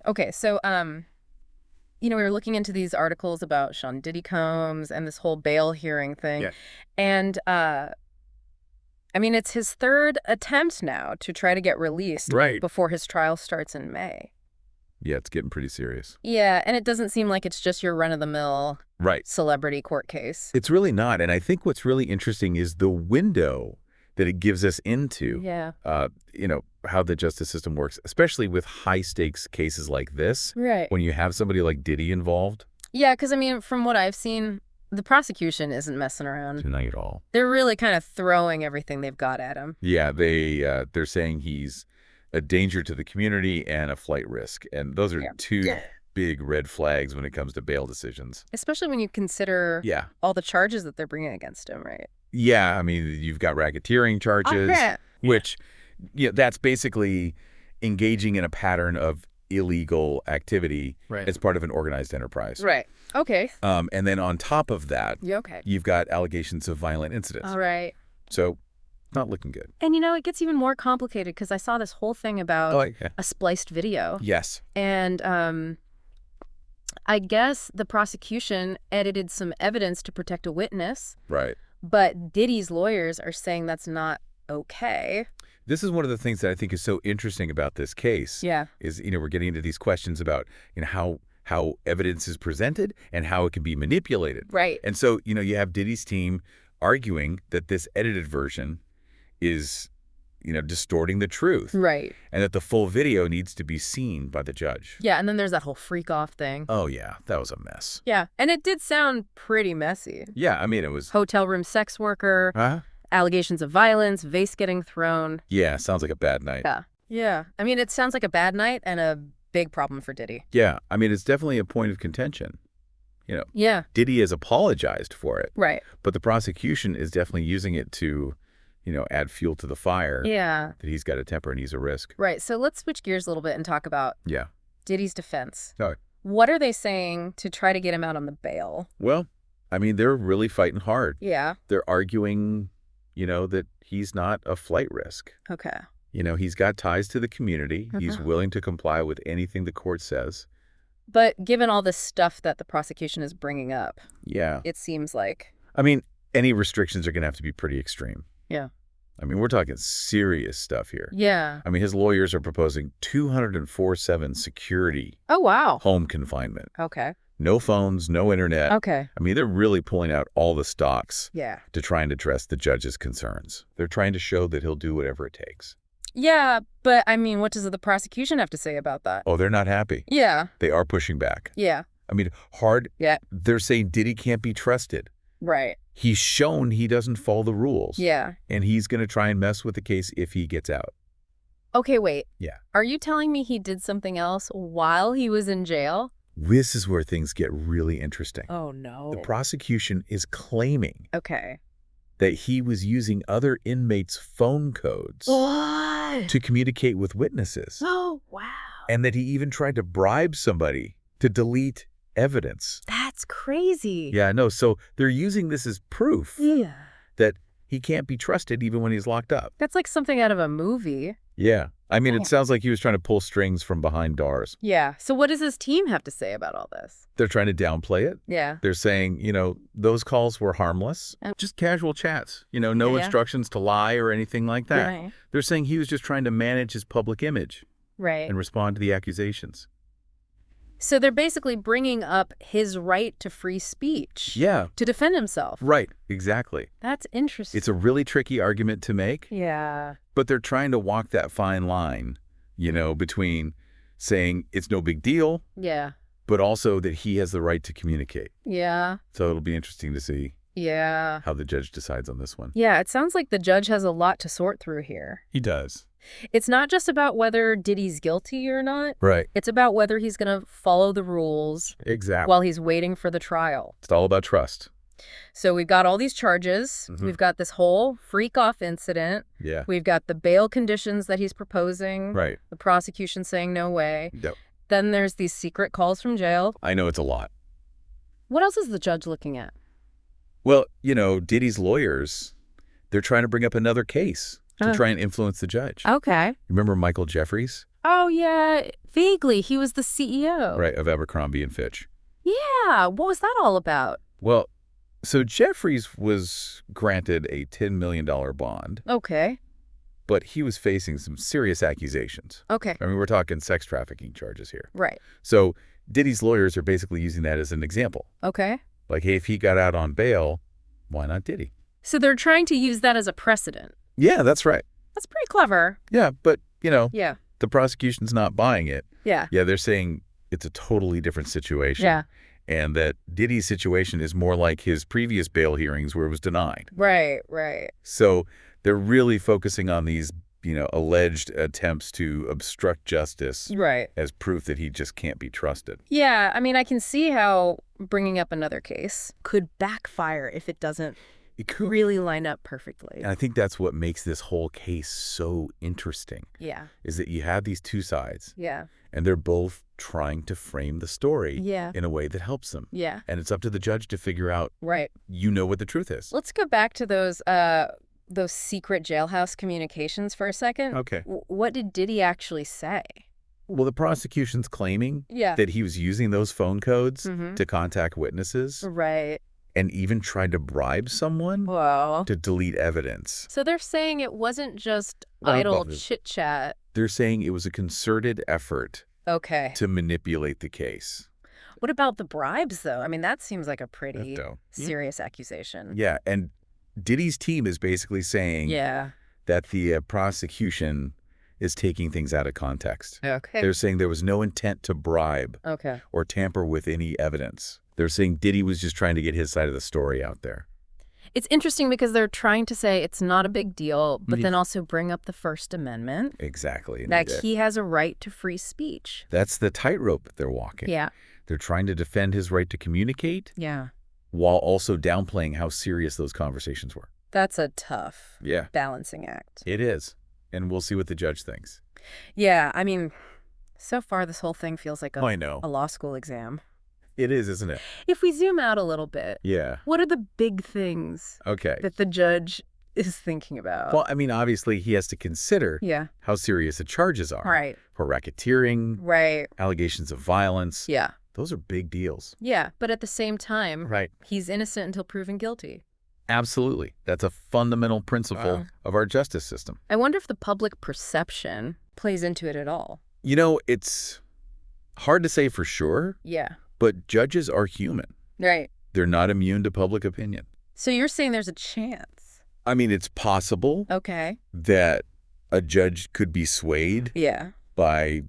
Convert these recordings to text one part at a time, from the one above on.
Okay, so we were looking into these articles about Sean Diddy Combs and this whole bail hearing thing. Yeah. And it's his third attempt now to try to get released Right. before his trial starts in May. Yeah, it's getting pretty serious. Yeah, and it doesn't seem like it's just your run-of-the-mill Right. celebrity court case. It's really not. And I think what's really interesting is the window that it gives us into, Yeah. How the justice system works, especially with high-stakes cases like this. Right. When you have somebody like Diddy involved. Yeah, because, from what I've seen, the prosecution isn't messing around. Not at all. They're really kind of throwing everything they've got at him. Yeah, they're saying he's a danger to the community and a flight risk. And those are two big red flags when it comes to bail decisions. Especially when you consider all the charges that they're bringing against him, right? Yeah, you've got racketeering charges, which that's basically engaging in a pattern of illegal activity as part of an organized enterprise. Right. Okay. And then on top of that, okay, you've got allegations of violent incidents. All right. So not looking good. And, it gets even more complicated because I saw this whole thing about a spliced video. Yes. And I guess the prosecution edited some evidence to protect a witness. Right. But Diddy's lawyers are saying that's not okay. This is one of the things that I think is so interesting about this case. Yeah. Is, we're getting into these questions about, how evidence is presented and how it can be manipulated. Right. And so, you have Diddy's team arguing that this edited version is, distorting the truth. Right. And that the full video needs to be seen by the judge. Yeah, and then there's that whole freak-off thing. Oh, yeah. That was a mess. Yeah, and it did sound pretty messy. Yeah, it was... Hotel room sex worker, allegations of violence, vase getting thrown. Yeah, sounds like a bad night. Yeah. It sounds like a bad night and a big problem for Diddy. Yeah, it's definitely a point of contention. Yeah. Diddy has apologized for it. Right. But the prosecution is definitely using it to, add fuel to the fire. Yeah. That he's got a temper and he's a risk. Right. So let's switch gears a little bit and talk about Diddy's defense. All right. What are they saying to try to get him out on the bail? Well, they're really fighting hard. Yeah. They're arguing, that he's not a flight risk. Okay. He's got ties to the community. He's willing to comply with anything the court says. But given all this stuff that the prosecution is bringing up, it seems like... any restrictions are going to have to be pretty extreme. Yeah. We're talking serious stuff here. Yeah. His lawyers are proposing 204/7 security. Oh, wow. Home confinement. Okay. No phones, no internet. Okay. They're really pulling out all the stops to try and address the judge's concerns. They're trying to show that he'll do whatever it takes. Yeah, but what does the prosecution have to say about that? Oh, they're not happy. Yeah. They are pushing back. Yeah. Hard. Yeah. They're saying Diddy can't be trusted. Right. He's shown he doesn't follow the rules. Yeah. And he's going to try and mess with the case if he gets out. Okay, wait. Yeah. Are you telling me he did something else while he was in jail? This is where things get really interesting. Oh, no. The prosecution is claiming that he was using other inmates' phone codes to communicate with witnesses. Oh, wow. And that he even tried to bribe somebody to delete evidence. That's crazy. Yeah, no. So they're using this as proof that he can't be trusted even when he's locked up. That's like something out of a movie. Yeah. It sounds like he was trying to pull strings from behind doors. Yeah. So what does his team have to say about all this? They're trying to downplay it. Yeah. They're saying, those calls were harmless. Just casual chats. No instructions to lie or anything like that. Right. They're saying he was just trying to manage his public image. Right. And respond to the accusations. So they're basically bringing up his right to free speech. Yeah. To defend himself. Right. Exactly. That's interesting. It's a really tricky argument to make. Yeah. But they're trying to walk that fine line, between saying it's no big deal. Yeah. But also that he has the right to communicate. Yeah. So it'll be interesting to see. Yeah. How the judge decides on this one. Yeah. It sounds like the judge has a lot to sort through here. He does. It's not just about whether Diddy's guilty or not. Right. It's about whether he's going to follow the rules. Exactly. While he's waiting for the trial. It's all about trust. So we've got all these charges. We've got this whole freak-off incident. Yeah. We've got the bail conditions that he's proposing. Right. The prosecution saying no way. Yep. Then there's these secret calls from jail. I know it's a lot. What else is the judge looking at? Well, Diddy's lawyers, they're trying to bring up another case to try and influence the judge. Okay. Remember Michael Jeffries? Oh, yeah, vaguely. He was the CEO. Right, of Abercrombie and Fitch. Yeah, what was that all about? Well, so Jeffries was granted a $10 million bond. Okay. But he was facing some serious accusations. Okay. I mean, we're talking sex trafficking charges here. Right. So Diddy's lawyers are basically using that as an example. Okay. Like, hey, if he got out on bail, why not Diddy? So they're trying to use that as a precedent. Yeah, that's right. That's pretty clever. Yeah, but, Yeah. the prosecution's not buying it. Yeah. Yeah, they're saying it's a totally different situation. Yeah. And that Diddy's situation is more like his previous bail hearings where it was denied. Right, right. So they're really focusing on these, alleged attempts to obstruct justice as proof that he just can't be trusted. Yeah, I mean, I can see how bringing up another case could backfire if it doesn't really line up perfectly. And I think that's what makes this whole case so interesting. Yeah. Is that you have these two sides. Yeah. And they're both trying to frame the story in a way that helps them. Yeah. And it's up to the judge to figure out, what the truth is. Let's go back to those secret jailhouse communications for a second. Okay. What did Diddy actually say? Well, the prosecution's claiming Yeah. that he was using those phone codes Mm-hmm. to contact witnesses. Right. And even tried to bribe someone to delete evidence. So they're saying it wasn't just idle chit-chat. They're saying it was a concerted effort to manipulate the case. What about the bribes, though? I mean, that seems like a pretty serious accusation. Yeah, and Diddy's team is basically saying that the prosecution is taking things out of context. Okay. They're saying there was no intent to bribe or tamper with any evidence. They're saying Diddy was just trying to get his side of the story out there. It's interesting because they're trying to say it's not a big deal, but then also bring up the First Amendment. Exactly. That he has a right to free speech. That's the tightrope they're walking. Yeah. They're trying to defend his right to communicate. Yeah. While also downplaying how serious those conversations were. That's a tough balancing act. It is. And we'll see what the judge thinks. Yeah, I mean, so far this whole thing feels like I know. a law school exam. It is, isn't it? If we zoom out a little bit, what are the big things that the judge is thinking about? Well, I mean, obviously he has to consider how serious the charges are. Right. For racketeering, allegations of violence. Yeah. Those are big deals. Yeah, but at the same time, he's innocent until proven guilty. Absolutely. That's a fundamental principle of our justice system. I wonder if the public perception plays into it at all. It's hard to say for sure. Yeah. But judges are human. Right. They're not immune to public opinion. So you're saying there's a chance? I mean, it's possible that a judge could be swayed by,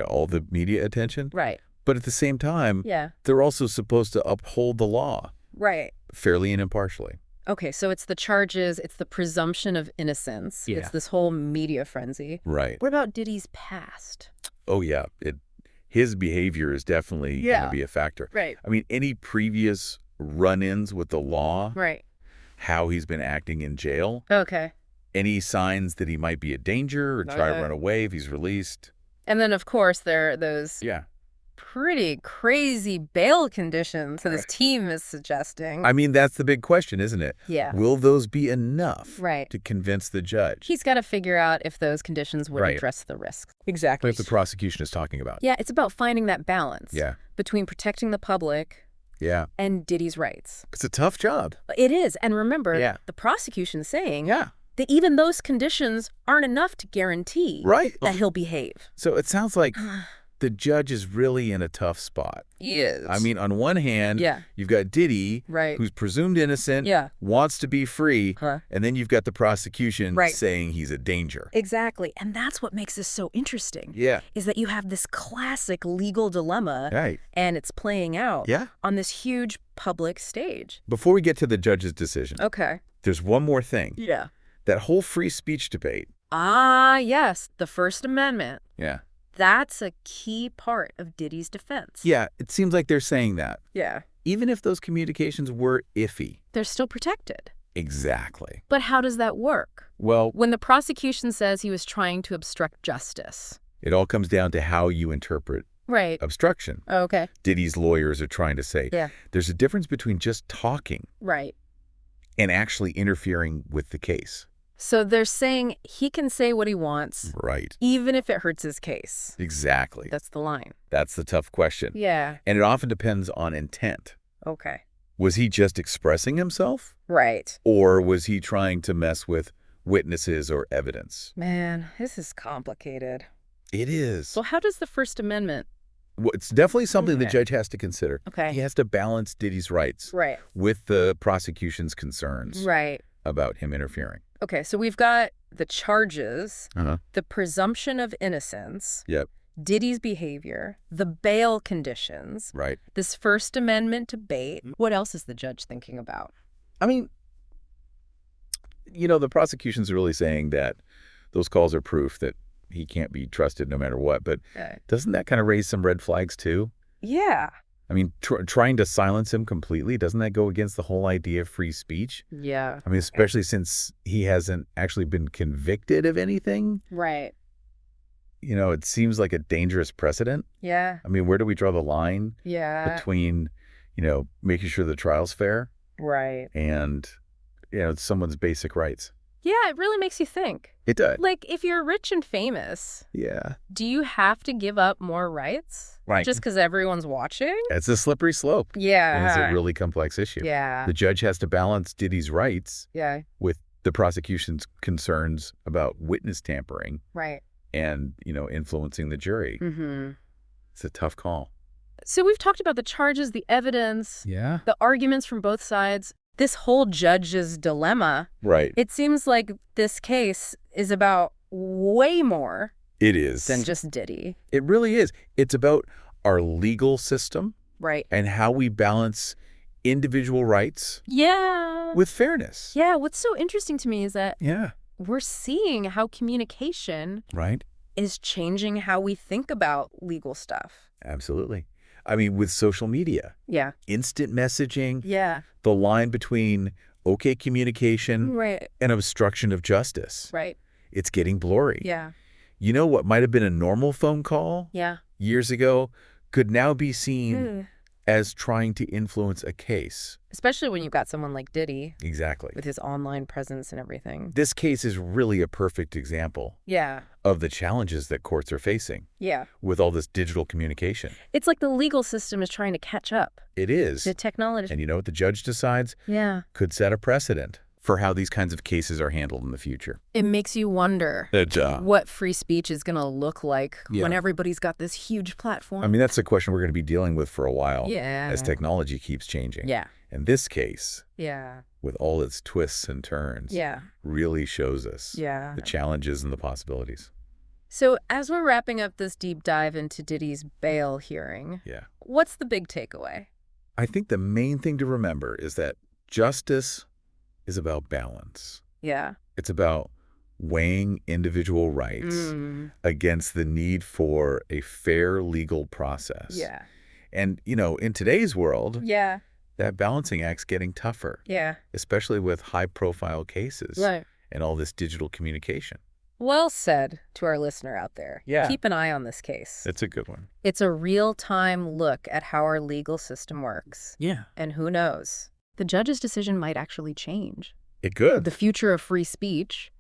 all the media attention. Right. But at the same time, they're also supposed to uphold the law. Right. Fairly and impartially. Okay, so it's the charges, it's the presumption of innocence. It's this whole media frenzy. Right. What about Diddy's past? Oh, yeah. His behavior is definitely going to be a factor. Right. I mean, any previous run-ins with the law, right, how he's been acting in jail, any signs that he might be a danger or try to run away if he's released. And then, of course, there are those pretty crazy bail conditions that his team is suggesting. I mean, that's the big question, isn't it? Yeah. Will those be enough to convince the judge? He's got to figure out if those conditions would address the risks. Exactly. Like the prosecution is talking about. Yeah, it's about finding that balance between protecting the public and Diddy's rights. It's a tough job. It is. And remember, the prosecution's saying that even those conditions aren't enough to guarantee that he'll behave. So it sounds like the judge is really in a tough spot. He is. I mean, on one hand, you've got Diddy, who's presumed innocent, wants to be free, and then you've got the prosecution saying he's a danger. Exactly. And that's what makes this so interesting. Is that you have this classic legal dilemma, and it's playing out on this huge public stage. Before we get to the judge's decision, there's one more thing. That whole free speech debate. Ah, yes, the First Amendment. Yeah. That's a key part of Diddy's defense. Yeah, it seems like they're saying that. Yeah. Even if those communications were iffy. They're still protected. Exactly. But how does that work? Well, when the prosecution says he was trying to obstruct justice. It all comes down to how you interpret obstruction. Oh, okay. Diddy's lawyers are trying to say there's a difference between just talking and actually interfering with the case. So they're saying he can say what he wants. Right. Even if it hurts his case. Exactly. That's the line. That's the tough question. Yeah. And it often depends on intent. Okay. Was he just expressing himself? Right. Or was he trying to mess with witnesses or evidence? Man, this is complicated. It is. So how does the First Amendment... Well, it's definitely something the judge has to consider. Okay. He has to balance Diddy's rights with the prosecution's concerns about him interfering. Okay, so we've got the charges, the presumption of innocence, Diddy's behavior, the bail conditions, this First Amendment debate. What else is the judge thinking about? I mean, the prosecution's really saying that those calls are proof that he can't be trusted no matter what. But doesn't that kind of raise some red flags too? Yeah. I mean, trying to silence him completely, doesn't that go against the whole idea of free speech? Yeah. I mean, especially since he hasn't actually been convicted of anything. Right. It seems like a dangerous precedent. Yeah. I mean, where do we draw the line between, making sure the trial's fair and, someone's basic rights? Yeah, it really makes you think. It does. Like, if you're rich and famous, do you have to give up more rights? Right. Just because everyone's watching? It's a slippery slope. Yeah. And it's a really complex issue. Yeah. The judge has to balance Diddy's rights with the prosecution's concerns about witness tampering. Right. And, influencing the jury. Mm-hmm. It's a tough call. So we've talked about the charges, the evidence, the arguments from both sides. This whole judge's dilemma. Right. It seems like this case is about way more. It is. Than just Diddy. It really is. It's about our legal system. Right. And how we balance individual rights. With fairness. Yeah. What's so interesting to me is that we're seeing how communication is changing how we think about legal stuff. Absolutely. I mean, with social media. Yeah. Instant messaging. Yeah. The line between okay communication and obstruction of justice. Right. It's getting blurry. Yeah. What might have been a normal phone call years ago could now be seen as trying to influence a case. Especially when you've got someone like Diddy. Exactly. With his online presence and everything. This case is really a perfect example of the challenges that courts are facing with all this digital communication. It's like the legal system is trying to catch up. It is. The technology. And you know what the judge decides? Could set a precedent for how these kinds of cases are handled in the future. It makes you wonder what free speech is going to look like when everybody's got this huge platform. I mean, that's a question we're going to be dealing with for a while as technology keeps changing. And this case, with all its twists and turns, really shows us the challenges and the possibilities. So as we're wrapping up this deep dive into Diddy's bail hearing, what's the big takeaway? I think the main thing to remember is that justice is about balance. It's about weighing individual rights against the need for a fair legal process. And, in today's world, that balancing act's getting tougher. Especially with high-profile cases and all this digital communication. Well said to our listener out there. Keep an eye on this case. It's a good one. It's a real-time look at how our legal system works. And who knows? The judge's decision might actually change. It could. The future of free speech